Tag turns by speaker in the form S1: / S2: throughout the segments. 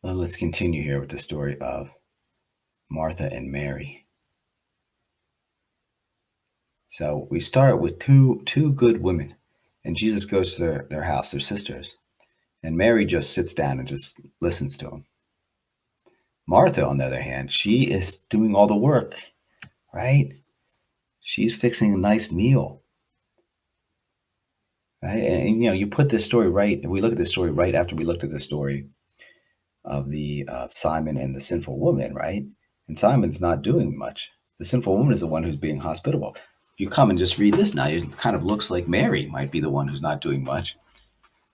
S1: Well, let's continue here with the story of Martha and Mary. So we start with two good women, and Jesus goes to their house, their sisters, and Mary just sits down and just listens to him. Martha, on the other hand, she is doing all the work, right? She's fixing a nice meal, right? And you put this story right. We look at this story right after we looked at the story of the Simon and the sinful woman, right? And Simon's not doing much. The sinful woman is the one who's being hospitable. If you come and just read this now, it kind of looks like Mary might be the one who's not doing much,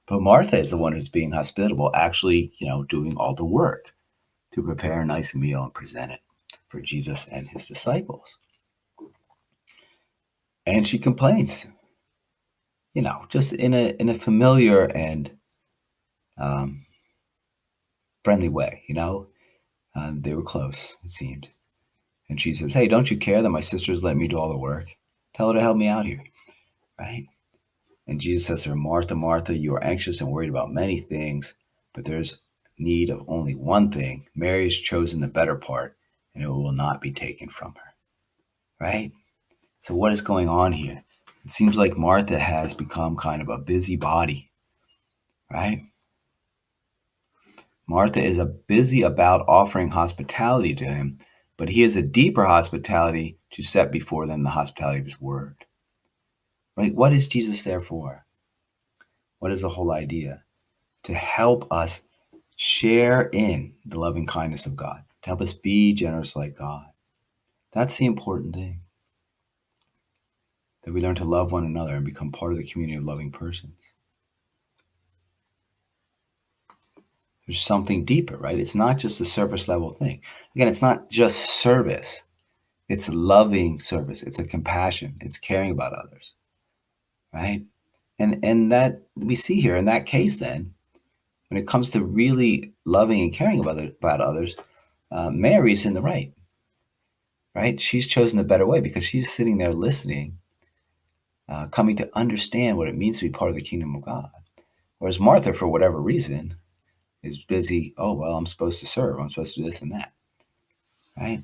S1: but Martha is the one who's being hospitable, actually, doing all the work to prepare a nice meal and present it for Jesus and his disciples. And she complains, just in a familiar and um, friendly way. They were close, it seems. And she says, "Hey, don't you care that my sisters let me do all the work? Tell her to help me out here," right? And Jesus says to her, "Martha, Martha, you are anxious and worried about many things, but there's need of only one thing. Mary has chosen the better part, and it will not be taken from her," right? So what is going on here? It seems like Martha has become kind of a busybody, right? Martha is a busy about offering hospitality to him, but he has a deeper hospitality to set before them, the hospitality of his word. Right? What is Jesus there for? What is the whole idea? To help us share in the loving kindness of God, to help us be generous like God. That's the important thing. That we learn to love one another and become part of the community of loving persons. There's something deeper, right? It's not just a surface level thing. Again, it's not just service. It's loving service. It's a compassion. It's caring about others, right? And that we see here in that case, then, when it comes to really loving and caring about others, Mary's in the right? She's chosen the better way because she's sitting there listening, coming to understand what it means to be part of the kingdom of God. Whereas Martha, for whatever reason, is busy. Oh, well, I'm supposed to serve. I'm supposed to do this and that, right?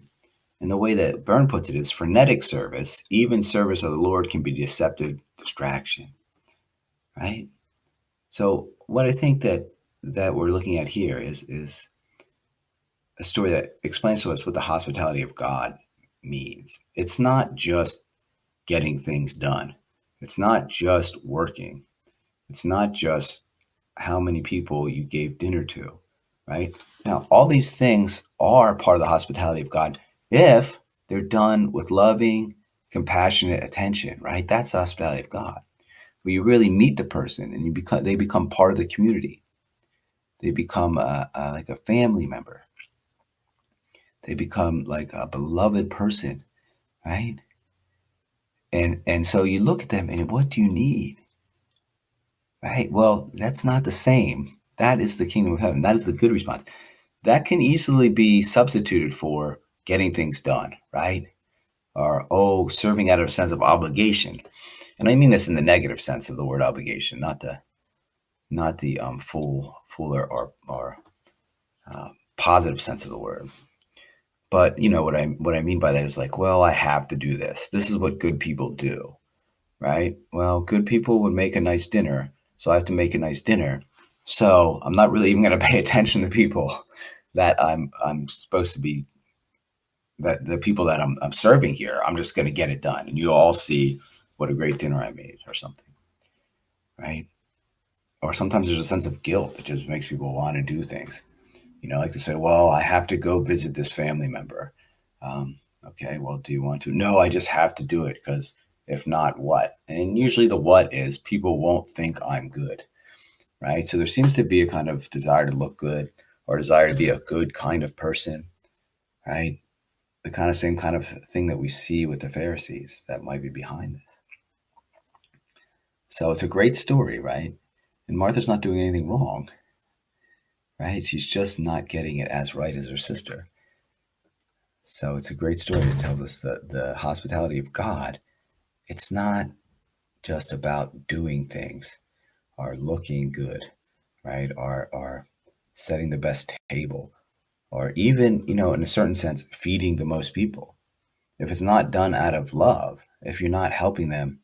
S1: And the way that Byrne puts it is frenetic service, even service of the Lord, can be deceptive distraction, right? So what I think that we're looking at here is a story that explains to us what the hospitality of God means. It's not just getting things done. It's not just working. It's not just how many people you gave dinner to, right? Now, all these things are part of the hospitality of God if they're done with loving, compassionate attention, right? That's the hospitality of God, where you really meet the person and they become part of the community. They become like a family member. They become like a beloved person, right? And so you look at them and what do you need? Right? Well, that's not the same. That is the kingdom of heaven. That is the good response. That can easily be substituted for getting things done, right? Or, serving out of a sense of obligation. And I mean this in the negative sense of the word obligation, not the full or positive sense of the word. But what I mean by that is like, well, I have to do this. This is what good people do, right? Well, good people would make a nice dinner, so I have to make a nice dinner. So I'm not really even going to pay attention to people that I'm supposed to be, that the people that I'm serving here. I'm just going to get it done, and you all see what a great dinner I made or something, right? Or sometimes there's a sense of guilt that just makes people want to do things. Like to say, well, I have to go visit this family member. Okay, well, do you want to? No, I just have to do it because if not, what? And usually the what is people won't think I'm good, right? So there seems to be a kind of desire to look good or desire to be a good kind of person, right? The kind of same kind of thing that we see with the Pharisees that might be behind this. So it's a great story, right? And Martha's not doing anything wrong, right? She's just not getting it as right as her sister. So it's a great story. It tells us that the hospitality of God, it's not just about doing things or looking good, right? Or setting the best table, or even, in a certain sense, feeding the most people. If it's not done out of love, if you're not helping them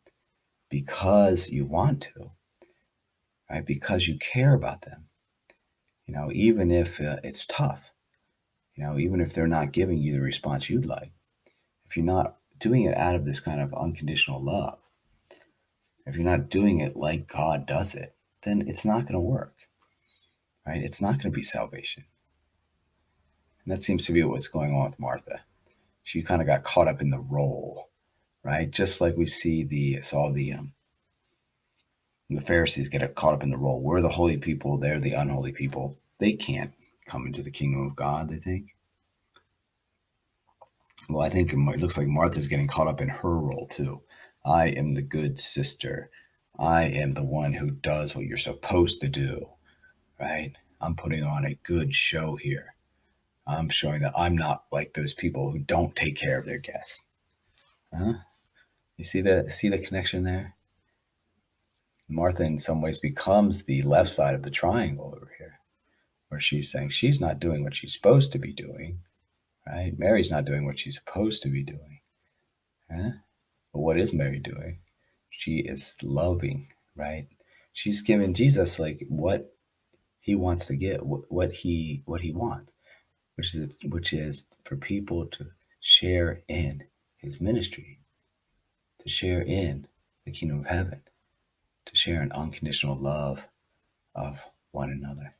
S1: because you want to, right? Because you care about them, even if it's tough, even if they're not giving you the response you'd like, if you're not doing it out of this kind of unconditional love, if you're not doing it like God does it, then it's not going to work, right? It's not going to be salvation. And that seems to be what's going on with Martha. She kind of got caught up in the role, right? Just like we saw the Pharisees get caught up in the role. We're the holy people, they're the unholy people. They can't come into the kingdom of God, they think. Well, I think it looks like Martha's getting caught up in her role too. I am the good sister. I am the one who does what you're supposed to do, right? I'm putting on a good show here. I'm showing that I'm not like those people who don't take care of their guests. Huh? You see the connection there? Martha in some ways becomes the left side of the triangle over here, where she's saying she's not doing what she's supposed to be doing, right? Mary's not doing what she's supposed to be doing. Huh? But what is Mary doing? She is loving, right? She's giving Jesus like what he wants to get, what he wants, which is for people to share in his ministry, to share in the kingdom of heaven, to share an unconditional love of one another.